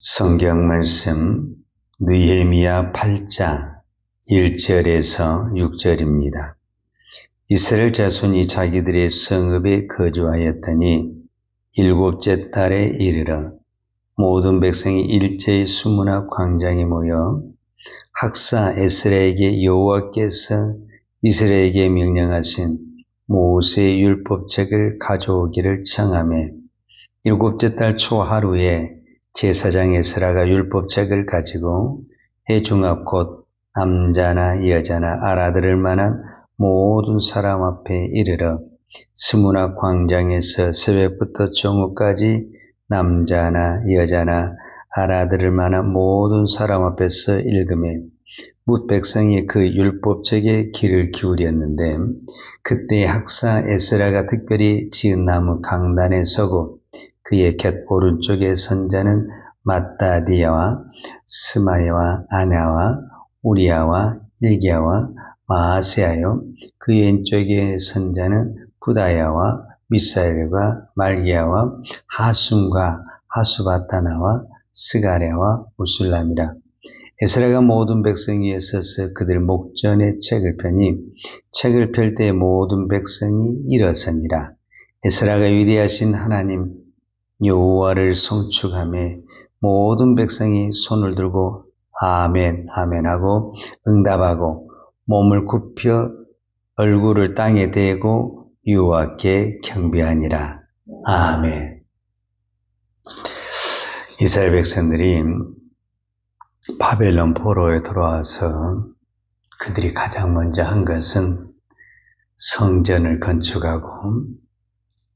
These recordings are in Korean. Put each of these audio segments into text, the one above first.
성경 말씀 느헤미야 8장 1절에서 6절입니다. 이스라엘 자손이 자기들의 성읍에 거주하였더니 일곱째 달에 이르러 모든 백성이 일제히 수문학 광장에 모여 학사 에스라에게 여호와께서 이스라엘에게 명령하신 모세의 율법책을 가져오기를 청하며 일곱째 달 초하루에 제사장 에스라가 율법책을 가지고 회중앞 곧 남자나 여자나 알아들을 만한 모든 사람 앞에 이르러 스문학 광장에서 새벽부터 정오까지 남자나 여자나 알아들을 만한 모든 사람 앞에서 읽으며 뭇 백성이 그 율법책에 귀를 기울였는데 그때 학사 에스라가 특별히 지은 나무 강단에 서고 그의 곁 오른쪽에 선 자는 마따디아와 스마야와 아나와 우리야와 일기야와 마아세야요 그 왼쪽에 선 자는 부다야와 미사엘과 말기야와 하숨과 하수바타나와 스가랴와 우술람이라. 에스라가 모든 백성 위에 서서 그들 목전에 책을 펴니 책을 펼 때 모든 백성이 일어서니라. 에스라가 위대하신 하나님 여호와를 송축하며 모든 백성이 손을 들고 아멘 아멘 하고 응답하고 몸을 굽혀 얼굴을 땅에 대고 여호와께 경배하니라. 아멘. 이스라엘 백성들이 바벨론 포로에 들어와서 그들이 가장 먼저 한 것은 성전을 건축하고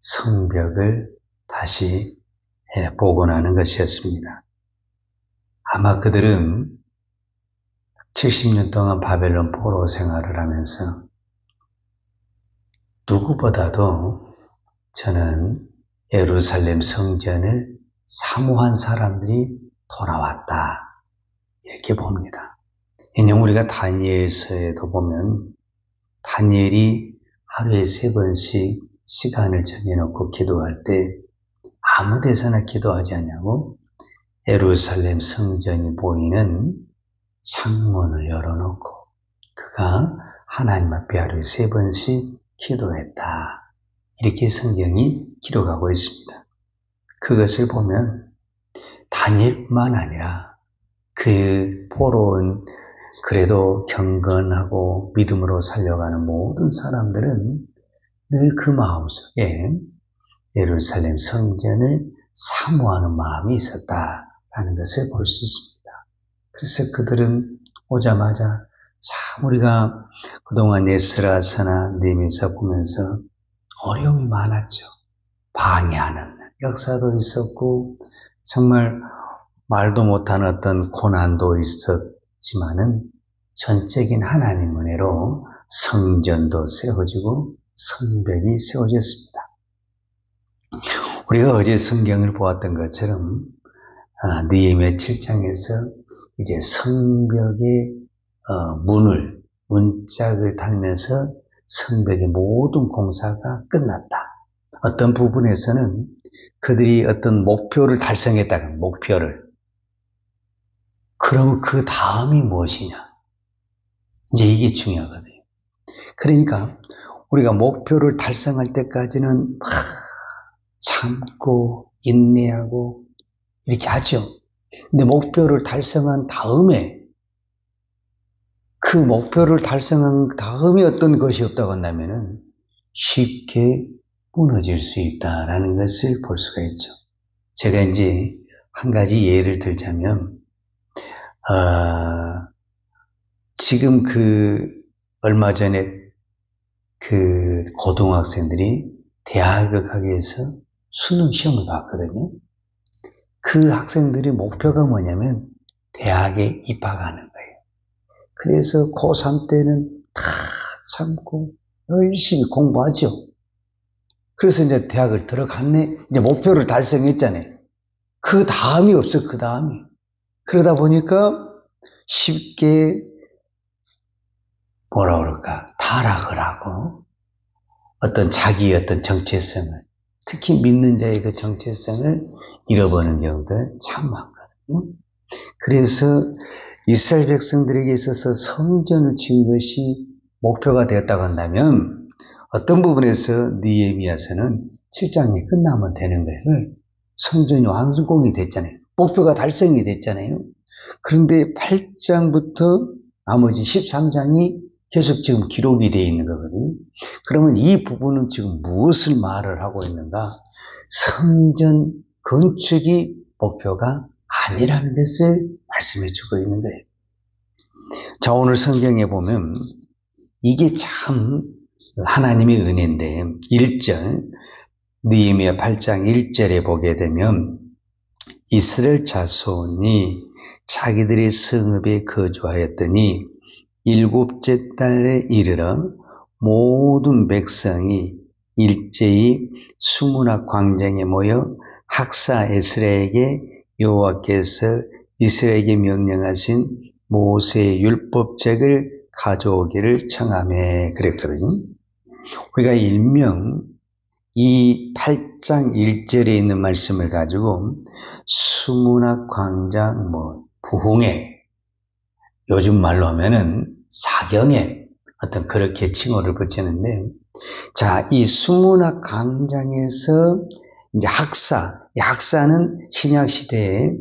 성벽을 다시 복원하는 것이었습니다. 아마 그들은 70년 동안 바벨론 포로 생활을 하면서 누구보다도 저는 예루살렘 성전을 사모한 사람들이 돌아왔다 이렇게 봅니다. 왜냐하면 우리가 다니엘서에도 보면 다니엘이 하루에 3번씩 시간을 정해놓고 기도할 때 아무 데서나 기도하지 않냐고 예루살렘 성전이 보이는 창문을 열어놓고 그가 하나님 앞에 하루에 3번씩 기도했다. 이렇게 성경이 기록하고 있습니다. 그것을 보면 다니엘뿐만 아니라 그 포로는 그래도 경건하고 믿음으로 살려가는 모든 사람들은 늘 그 마음속에 예루살렘 성전을 사모하는 마음이 있었다라는 것을 볼 수 있습니다. 그래서 그들은 오자마자 참 우리가 그동안 에스라서나 느헤미야서 보면서 어려움이 많았죠. 방해하는 역사도 있었고 정말 말도 못한 어떤 고난도 있었지만은 전적인 하나님 은혜로 성전도 세워지고 성벽이 세워졌습니다. 우리가 어제 성경을 보았던 것처럼 느헤미야 7장에서 이제 성벽의 문짝을 달면서 성벽의 모든 공사가 끝났다. 어떤 부분에서는 그들이 어떤 목표를 달성했다는 목표를. 그러면 그 다음이 무엇이냐? 이제 이게 중요하거든요. 그러니까 우리가 목표를 달성할 때까지는 참고 인내하고 이렇게 하죠. 근데 목표를 달성한 다음에 그 목표를 달성한 다음에 어떤 것이 없다고 한다면은 쉽게 무너질 수 있다라는 것을 볼 수가 있죠. 제가 이제 한 가지 예를 들자면 지금 얼마 전에 고등학생들이 대학을 가기 위해서 수능 시험을 봤거든요. 그 학생들의 목표가 뭐냐면 대학에 입학하는 거예요. 그래서 고3 때는 다 참고 열심히 공부하죠. 그래서 이제 대학을 들어갔네. 이제 목표를 달성했잖아요. 그 다음이 없어, 그 다음이. 그러다 보니까 쉽게 타락을 하고 자기의 어떤 정체성을, 특히 믿는 자의 그 정체성을 잃어버리는 경우들 참 많거든요. 그래서 이스라엘 백성들에게 있어서 성전을 지은 것이 목표가 되었다고 한다면 어떤 부분에서 느헤미야서는 7장이 끝나면 되는 거예요. 성전이 완공이 됐잖아요. 목표가 달성이 됐잖아요. 그런데 8장부터 나머지 13장이 계속 지금 기록이 되어 있는 거거든요. 그러면 이 부분은 지금 무엇을 말을 하고 있는가? 성전 건축이 목표가 아니라는 것을 말씀해 주고 있는 거예요. 자, 오늘 성경에 보면 이게 참 하나님의 은혜인데 1절 느헤미야 8장 1절에 보게 되면 이스라엘 자손이 자기들의 성읍에 거주하였더니 7째 달에 이르러 모든 백성이 일제히 수문학 광장에 모여 학사 에스라에게 여호와께서 이스라엘에게 명령하신 모세의 율법책을 가져오기를 청하매 그랬거든요. 우리가 일명 이 8장 1절에 있는 말씀을 가지고 수문학 광장 부흥회 요즘 말로 하면은 사경회 어떤 그렇게 칭호를 붙이는데 자, 이 수문학 광장에서 이제 학사는 신약 시대의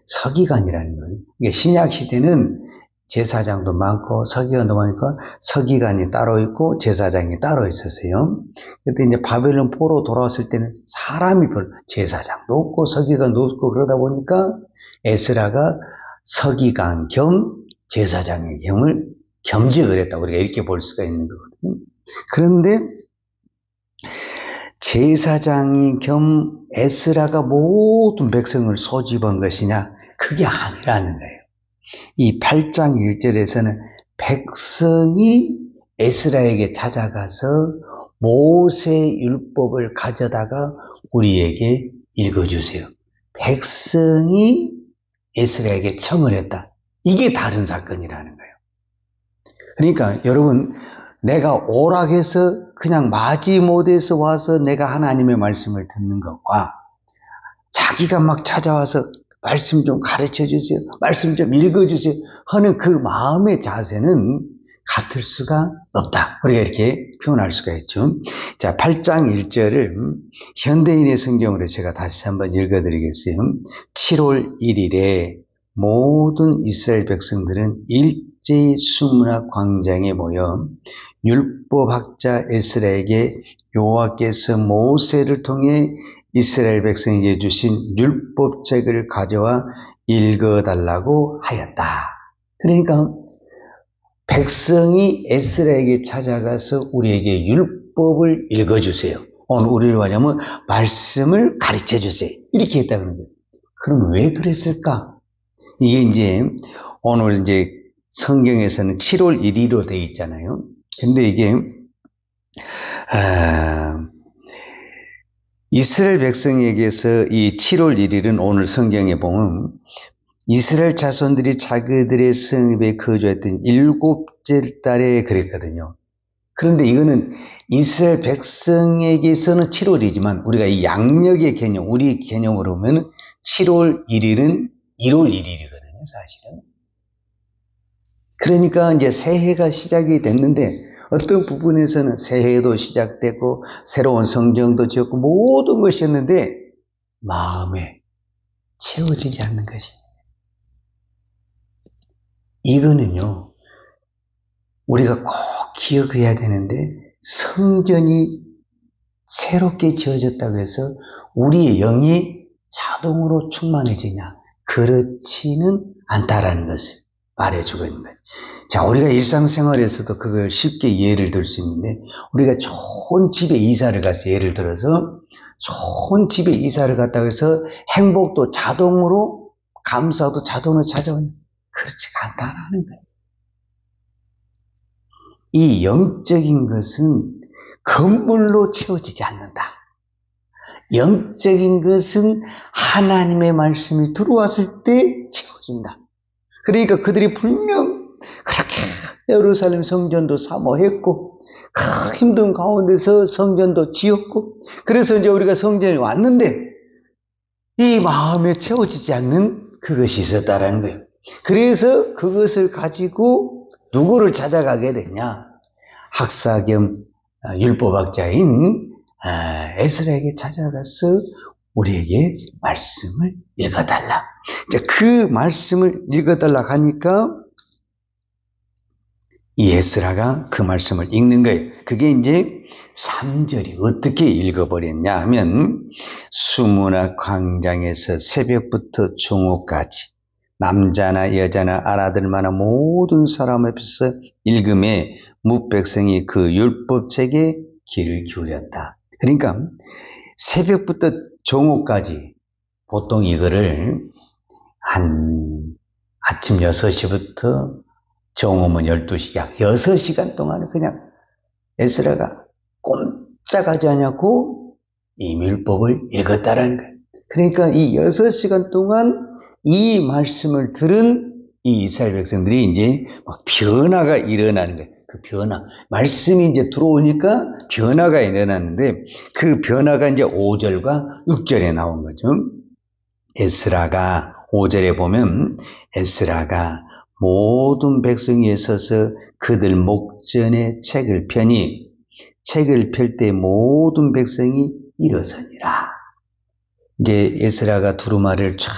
서기관이라는 거예요. 이게 신약 시대는 제사장도 많고 서기관도 많으니까 서기관이 따로 있고 제사장이 따로 있었어요. 그때 이제 바벨론 포로 돌아왔을 때는 사람이 별로 제사장도 없고 서기관도 없고 그러다 보니까 에스라가 서기관 겸 제사장의 겸을 겸직을 했다고 우리가 이렇게 볼 수가 있는 거거든요. 그런데 제사장이 겸 에스라가 모든 백성을 소집한 것이냐? 그게 아니라는 거예요. 이 8장 1절에서는 백성이 에스라에게 찾아가서 모세의 율법을 가져다가 우리에게 읽어주세요. 백성이 에스라에게 청을 했다. 이게 다른 사건이라는 거예요. 그러니까 여러분 내가 오락해서 그냥 마지못해서 와서 내가 하나님의 말씀을 듣는 것과 자기가 막 찾아와서 말씀 좀 가르쳐 주세요. 말씀 좀 읽어 주세요. 하는 그 마음의 자세는 같을 수가 없다. 우리가 이렇게 표현할 수가 있죠. 자, 8장 1절을 현대인의 성경으로 제가 다시 한번 읽어 드리겠어요. 7월 1일에 모든 이스라엘 백성들은 일제히 수문학 광장에 모여 율법학자 에스라에게 여호와께서 모세를 통해 이스라엘 백성에게 주신 율법책을 가져와 읽어달라고 하였다. 그러니까 백성이 에스라에게 찾아가서 우리에게 율법을 읽어주세요. 오늘 우리를 말하면 말씀을 가르쳐주세요. 이렇게 했다 그러는 거예요. 그럼 왜 그랬을까? 이게 이제 오늘 이제 성경에서는 7월 1일로 되어 있잖아요. 근데 이게 이스라엘 백성에게서 이 7월 1일은 오늘 성경에 보면 이스라엘 자손들이 자기들의 성읍에 거주했던 7째 달에 그랬거든요. 그런데 이거는 이스라엘 백성에게서는 7월이지만 우리가 이 양력의 개념, 우리 개념으로 보면 7월 1일은 1월 1일이거든요, 사실은. 그러니까 이제 새해가 시작이 됐는데 어떤 부분에서는 새해도 시작됐고 새로운 성경도 지었고 모든 것이었는데 마음에 채워지지 않는 것입니다. 이거는요, 우리가 꼭 기억해야 되는데 성전이 새롭게 지어졌다고 해서 우리의 영이 자동으로 충만해지냐? 그렇지는 않다라는 것을 말해주고 있는 거예요. 자, 우리가 일상생활에서도 그걸 쉽게 예를 들 수 있는데 우리가 좋은 집에 이사를 가서 예를 들어서 좋은 집에 이사를 갔다고 해서 행복도 자동으로 감사도 자동으로 찾아오는 그렇지가 않다라는 거예요. 이 영적인 것은 건물로 채워지지 않는다. 영적인 것은 하나님의 말씀이 들어왔을 때 채워진다. 그러니까 그들이 분명 그렇게 예루살렘 성전도 사모했고 그 힘든 가운데서 성전도 지었고 그래서 이제 우리가 성전에 왔는데 이 마음에 채워지지 않는 그것이 있었다라는 거예요. 그래서 그것을 가지고 누구를 찾아가게 되냐? 학사 겸 율법학자인 에스라에게 찾아가서 우리에게 말씀을 읽어달라. 이제 그 말씀을 읽어달라 하니까 이 에스라가 그 말씀을 읽는 거예요. 그게 이제 3절이 어떻게 읽어버렸냐 하면 수문학 광장에서 새벽부터 중午까지 남자나 여자나 알아들 만한 모든 사람 앞에서 읽음에 뭇백성이 그 율법책에 귀를 기울였다. 그러니까 새벽부터 중午까지 보통 이거를 한 아침 6시부터 정오면 12시, 약 6시간 동안은 그냥 에스라가 꼼짝하지 않고 이 율법을 읽었다라는 거예요. 그러니까 이 6시간 동안 이 말씀을 들은 이 이스라엘 백성들이 이제 막 변화가 일어나는 거예요. 그 변화. 말씀이 이제 들어오니까 변화가 일어났는데 그 변화가 이제 5절과 6절에 나온 거죠. 에스라가 5절에 보면 에스라가 모든 백성이 서서 그들 목전에 책을 펴니 책을 펼 때 모든 백성이 일어서니라. 이제 에스라가 두루마리를 쫙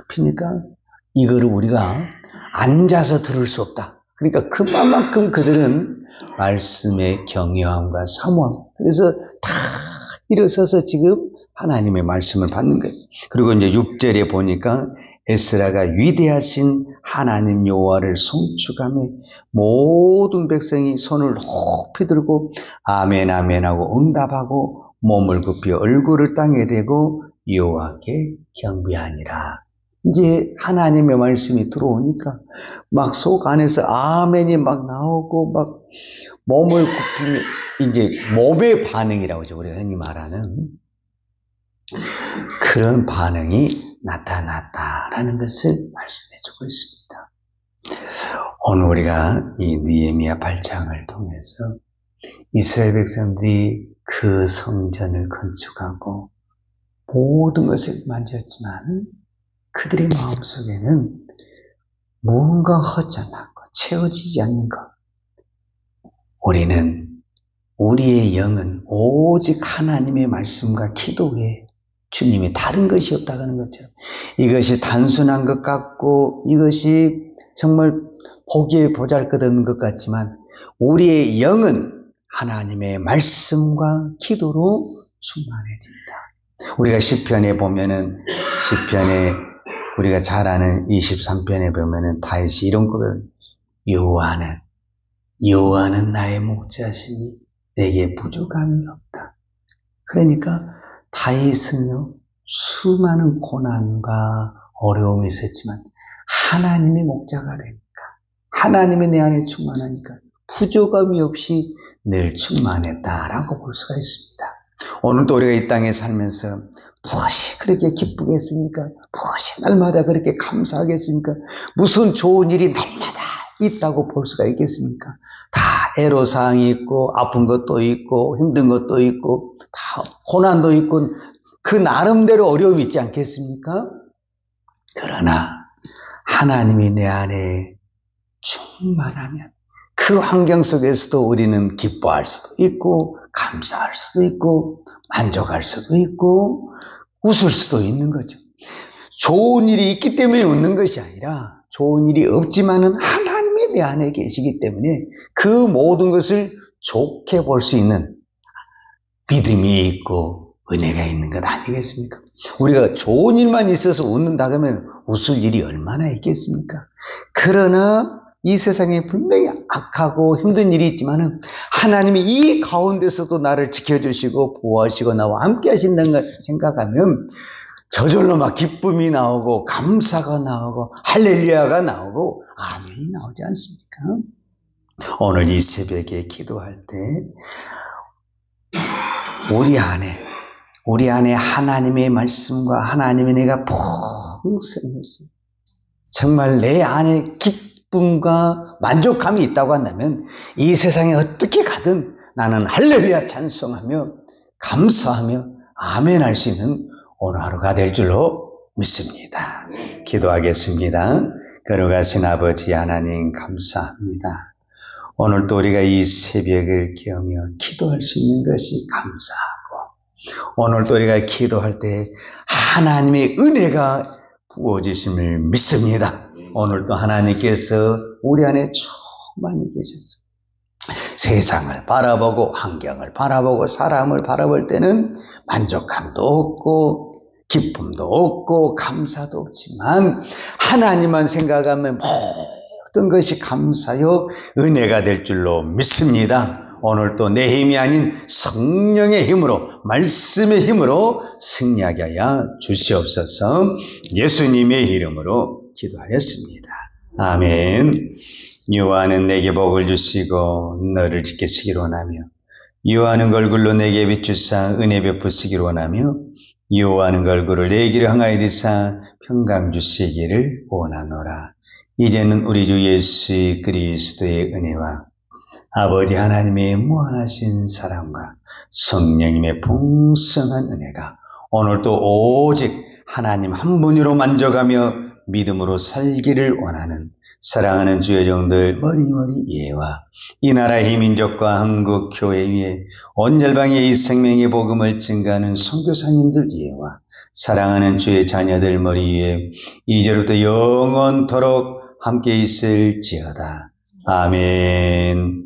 피니까 이거를 우리가 앉아서 들을 수 없다. 그러니까 그만큼 그들은 말씀의 경외함과 사모함. 그래서 다 일어서서 지금 하나님의 말씀을 받는 거예요. 그리고 이제 6절에 보니까 에스라가 위대하신 하나님 여호와를 송축하며 모든 백성이 손을 높이 들고 아멘 아멘 하고 응답하고 몸을 굽혀 얼굴을 땅에 대고 여호와께 경배하니라. 이제 하나님의 말씀이 들어오니까 막 속 안에서 아멘이 막 나오고 막 몸을 굽히며 이제 몸의 반응이라고 하죠. 우리가 흔히 말하는 그런 반응이 나타났다라는 것을 말씀해 주고 있습니다. 오늘 우리가 이 느헤미야 8장을 통해서 이스라엘 백성들이 그 성전을 건축하고 모든 것을 만졌지만 그들의 마음속에는 무언가 허전하고 채워지지 않는 것. 우리는 우리의 영은 오직 하나님의 말씀과 기도 외에 주님이 다른 것이 없다고 하는 것처럼 이것이 단순한 것 같고 이것이 정말 보기에 보잘것없는 것 같지만 우리의 영은 하나님의 말씀과 기도로 충만해집니다. 우리가 시편에 보면은 시편에 우리가 잘 아는 23편에 보면은 다윗이 이런 고백을 여호와는 나의 목자시니 내게 부족함이 없다. 그러니까 다윗은요 수많은 고난과 어려움이 있었지만 하나님의 목자가 되니까 하나님이 내 안에 충만하니까 부족함이 없이 늘 충만했다라고 볼 수가 있습니다. 오늘도 우리가 이 땅에 살면서 무엇이 그렇게 기쁘겠습니까? 무엇이 날마다 그렇게 감사하겠습니까? 무슨 좋은 일이 날마다 있다고 볼 수가 있겠습니까? 다 애로사항이 있고 아픈 것도 있고 힘든 것도 있고 다 고난도 있고 그 나름대로 어려움이 있지 않겠습니까? 그러나 하나님이 내 안에 충만하면 그 환경 속에서도 우리는 기뻐할 수도 있고 감사할 수도 있고 만족할 수도 있고 웃을 수도 있는 거죠. 좋은 일이 있기 때문에 웃는 것이 아니라 좋은 일이 없지만은 하나님이 내 안에 계시기 때문에 그 모든 것을 좋게 볼 수 있는 믿음이 있고 은혜가 있는 것 아니겠습니까? 우리가 좋은 일만 있어서 웃는다 그러면 웃을 일이 얼마나 있겠습니까? 그러나 이 세상에 분명히 악하고 힘든 일이 있지만은 하나님이 이 가운데서도 나를 지켜주시고 보호하시고 나와 함께 하신다는 걸 생각하면 저절로 막 기쁨이 나오고 감사가 나오고 할렐루야가 나오고 아멘이 나오지 않습니까? 오늘 이 새벽에 기도할 때 우리 안에 하나님의 말씀과 하나님의 내가 풍성해서 정말 내 안에 기쁨과 만족감이 있다고 한다면 이 세상에 어떻게 가든 나는 할렐루야 찬송하며 감사하며 아멘 할 수 있는 오늘 하루가 될 줄로 믿습니다. 기도하겠습니다. 거룩하신 아버지 하나님 감사합니다. 오늘 또 우리가 이 새벽을 깨우며 기도할 수 있는 것이 감사하고, 오늘 또 우리가 기도할 때 하나님의 은혜가 부어지심을 믿습니다. 오늘 또 하나님께서 우리 안에 충만히 계셔서 세상을 바라보고 환경을 바라보고 사람을 바라볼 때는 만족감도 없고 기쁨도 없고 감사도 없지만 하나님만 생각하면 모든 것이 감사요 은혜가 될 줄로 믿습니다. 오늘 또 내 힘이 아닌 성령의 힘으로, 말씀의 힘으로 승리하게 하여 주시옵소서. 예수님의 이름으로 기도하였습니다. 아멘. 여호와는 내게 복을 주시고 너를 지키시기를 원하며, 여호와는 얼굴로 내게 비추사 은혜 베푸시기를 원하며, 여호와는 얼굴을 내게로 향하여 드사 평강 주시기를 원하노라. 이제는 우리 주 예수 그리스도의 은혜와 아버지 하나님의 무한하신 사랑과 성령님의 풍성한 은혜가 오늘도 오직 하나님 한 분으로 만족하며 믿음으로 살기를 원하는 사랑하는 주의 종들 머리머리 예와 이 나라의 민족과 한국 교회 위에 온 열방의 이 생명의 복음을 증가하는 선교사님들 예와 사랑하는 주의 자녀들 머리 위에 이제부터 영원토록 함께 있을지어다. 아멘.